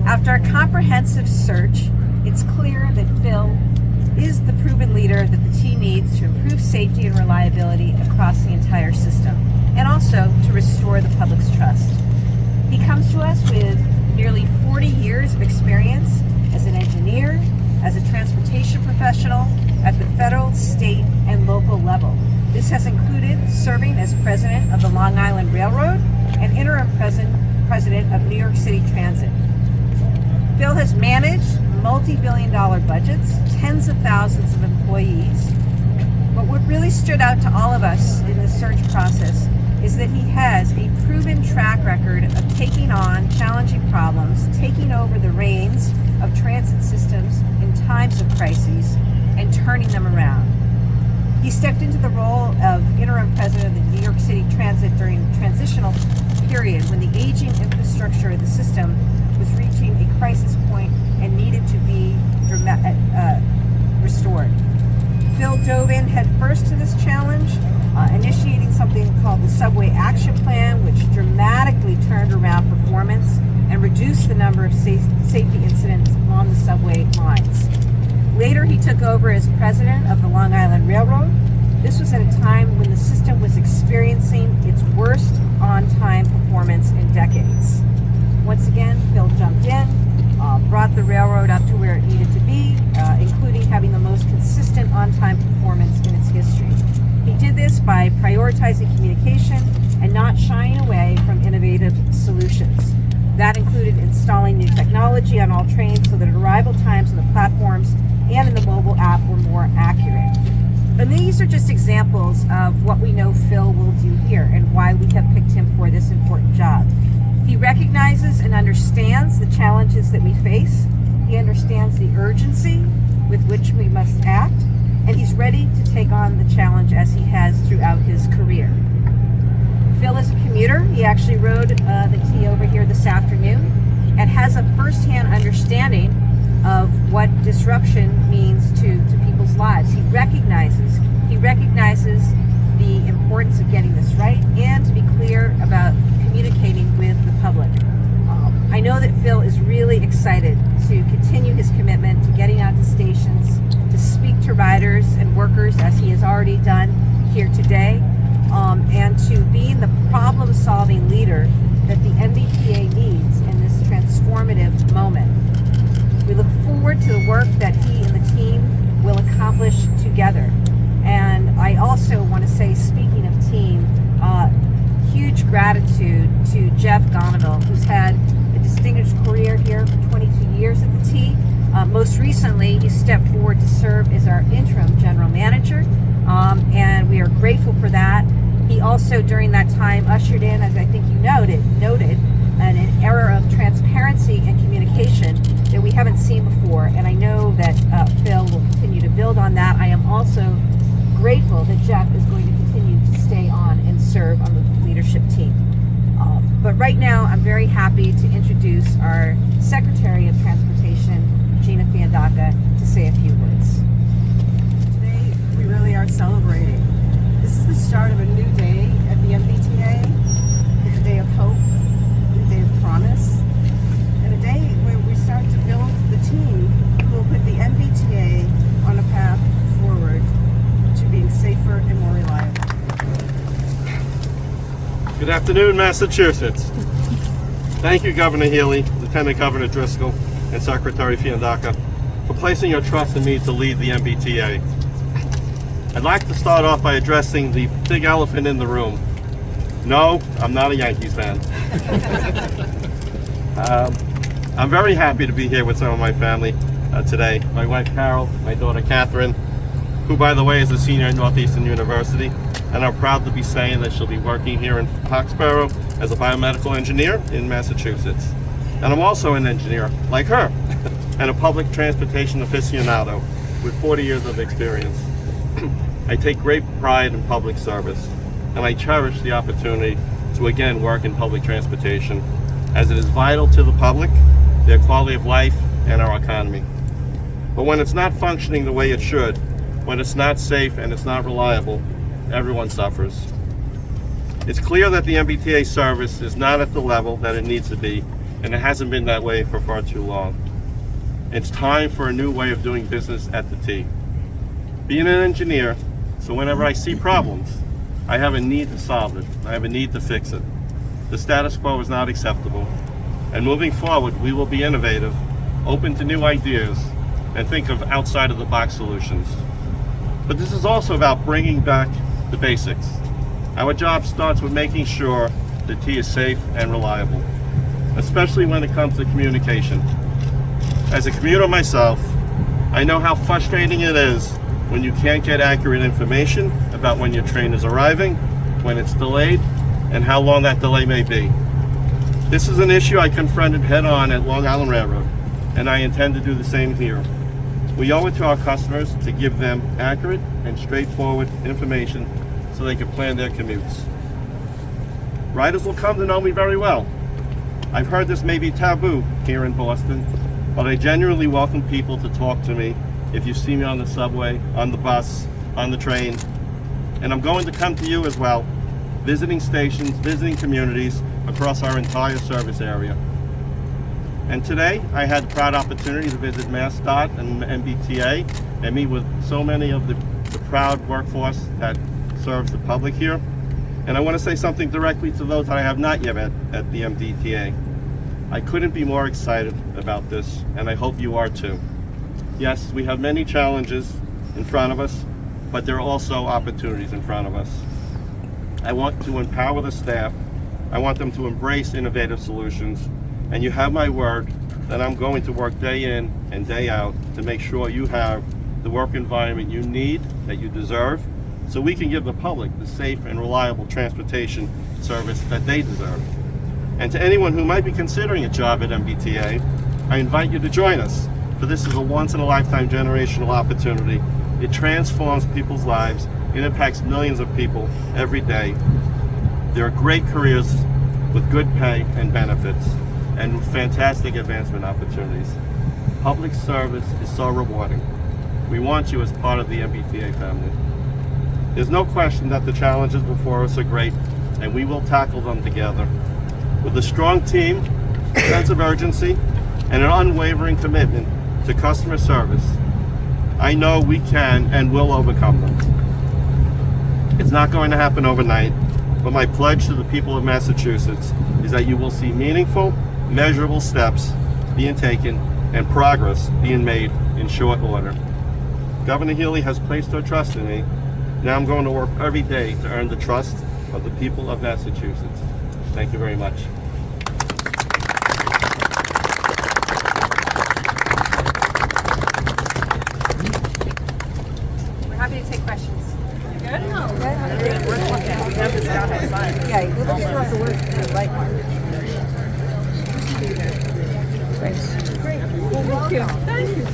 After a comprehensive search, it's clear that Phil is the proven leader that the team needs to improve safety and reliability across the entire system, and also to restore the public's trust. He comes to us with nearly 40 years of experience as an engineer, as a transportation professional at the federal, state, and local level. This has included serving as president of the Long Island Railroad and interim president of New York City Transit. Phil has managed multi-billion-dollar budgets, tens of thousands of employees. But what really stood out to all of us in the search process is that he has a proven track record of taking on challenging problems, taking over the reins of transit systems in times of crises, and turning them around. He stepped into the role of interim president of the New York City Transit during the transitional period when the aging infrastructure of the system was reaching a crisis point and needed to be restored. Phil dove in head first to this challenge, initiating something called the Subway Action Plan, which dramatically turned around performance and reduced the number of safety incidents on the subway lines. Later, he took over as president of the Long Island Railroad. This was at a time when the system was experiencing its worst on-time performance in decades. Once again, Phil jumped in, brought the railroad up to where it needed to be, including having the most consistent on-time performance in its history. He did this by prioritizing communication and not shying away from innovative solutions. That included installing new technology on all trains so that arrival times on the platforms and in the mobile app were more accurate. And these are just examples of what we know Phil will do here and why we have picked him for this important job. He recognizes and understands the challenges that we face. He understands the urgency with which we must act, and he's ready to take on the challenge as he has throughout his career. Phil is a commuter. He actually rode the T over here this afternoon and has a firsthand understanding of what disruption means to people's lives. He recognizes the importance of getting this right and to be clear about communicating with the public. I know that Phil is really excited to continue his commitment to getting out to stations, to speak to riders and workers as he has already done here today, and to being the problem-solving leader that the MBTA needs in this transformative moment. We look forward to the work that he and the team will accomplish together. And I also want to say, speaking of team, huge gratitude to Jeff Gonaville, who's had a distinguished career here for 22 years at the T. Most recently, he stepped forward to serve as our interim general manager, and we are grateful for that. He also, during that time, ushered in, as I think you noted, an era of transparency and communication that we haven't seen before, and I know that Phil will continue to build on that. I am also grateful that Jeff is going to continue to stay on and serve on the leadership team. But right now, I'm very happy to introduce our Secretary of Transportation, Gina Fiandaca, to say a few words. Today, we really are celebrating. This is the start of a new day at the MBTA. It's a day of hope, a day of promise, and a day where we start to build the team who will put the MBTA on a path forward to being safer and more reliable. Good afternoon, Massachusetts. Thank you, Governor Healey, Lieutenant Governor Driscoll, and Secretary Fiandaca for placing your trust in me to lead the MBTA. I'd like to start off by addressing the big elephant in the room. No, I'm not a Yankees fan. I'm very happy to be here with some of my family today. My wife Carol, my daughter Catherine, who by the way is a senior at Northeastern University, and I'm proud to be saying that she'll be working here in Foxborough as a biomedical engineer in Massachusetts. And I'm also an engineer, like her, and a public transportation aficionado with 40 years of experience. I take great pride in public service, and I cherish the opportunity to again work in public transportation, as it is vital to the public, their quality of life, and our economy. But when it's not functioning the way it should, when it's not safe and it's not reliable, everyone suffers. It's clear that the MBTA service is not at the level that it needs to be, and it hasn't been that way for far too long. It's time for a new way of doing business at the T. Being an engineer, so whenever I see problems, I have a need to solve it. I have a need to fix it. The status quo is not acceptable. And moving forward, we will be innovative, open to new ideas, and think of outside of the box solutions. But this is also about bringing back the basics. Our job starts with making sure the T is safe and reliable, especially when it comes to communication. As a commuter myself, I know how frustrating it is when you can't get accurate information about when your train is arriving, when it's delayed, and how long that delay may be. This is an issue I confronted head-on at Long Island Railroad, and I intend to do the same here. We owe it to our customers to give them accurate and straightforward information so they can plan their commutes. Riders will come to know me very well. I've heard this may be taboo here in Boston, but I genuinely welcome people to talk to me if you see me on the subway, on the bus, on the train. And I'm going to come to you as well, visiting stations, visiting communities across our entire service area. And today, I had the proud opportunity to visit MassDOT and MBTA and meet with so many of the proud workforce that serves the public here. And I want to say something directly to those that I have not yet met at the MBTA. I couldn't be more excited about this, and I hope you are too. Yes, we have many challenges in front of us, but there are also opportunities in front of us. I want to empower the staff. I want them to embrace innovative solutions, and you have my word that I'm going to work day in and day out to make sure you have the work environment you need, that you deserve, so we can give the public the safe and reliable transportation service that they deserve. And to anyone who might be considering a job at MBTA, I invite you to join us, for this is a once-in-a-lifetime generational opportunity. It transforms people's lives. It impacts millions of people every day. There are great careers with good pay and benefits and fantastic advancement opportunities. Public service is so rewarding. We want you as part of the MBTA family. There's no question that the challenges before us are great, and we will tackle them together. With a strong team, a sense of urgency, and an unwavering commitment to customer service, I know we can and will overcome them. It's not going to happen overnight, but my pledge to the people of Massachusetts is that you will see meaningful, measurable steps being taken and progress being made in short order. Governor Healey has placed her trust in me. Now I'm going to work every day to earn the trust of the people of Massachusetts. Thank you very much. We're happy to take questions. Yeah, you look across the word, like one. Thanks. Great. Well, welcome. Thank you.